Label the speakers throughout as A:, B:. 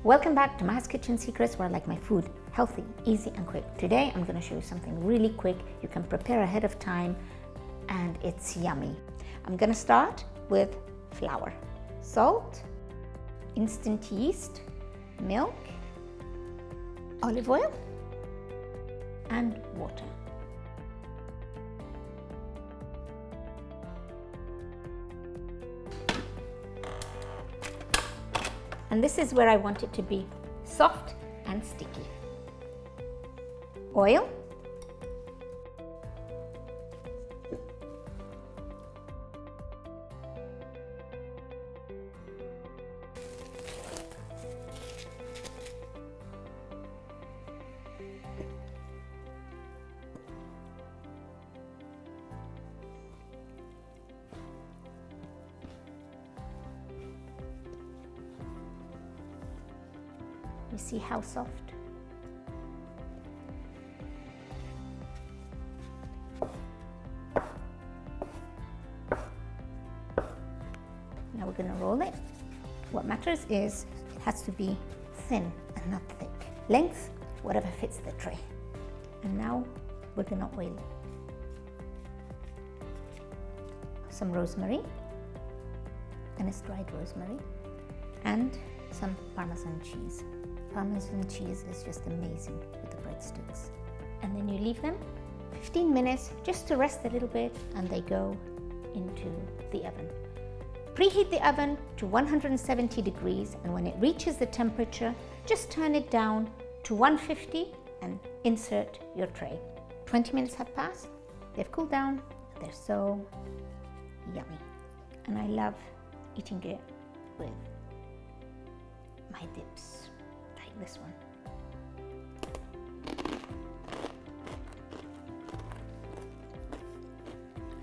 A: Welcome back to Ma's Kitchen Secrets, where I like my food healthy, easy and quick. Today I'm going to show you something really quick you can prepare ahead of time and it's yummy. I'm going to start with flour, salt, instant yeast, milk, olive oil and water. And this is where I want it to be soft and sticky. Oil, you see how soft? Now we're going to roll it. What matters is it has to be thin and not thick. Length, whatever fits the tray. And now we're going to oil it. Some rosemary, and it's dried rosemary, and some Parmesan cheese. Parmesan cheese is just amazing with the breadsticks. And then you leave them 15 minutes just to rest a little bit, and they go into the oven. Preheat the oven to 170 degrees, and when it reaches the temperature, just turn it down to 150 and insert your tray. 20 minutes have passed, they've cooled down, they're so yummy. And I love eating it with my dips, like this one.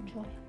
A: Enjoy.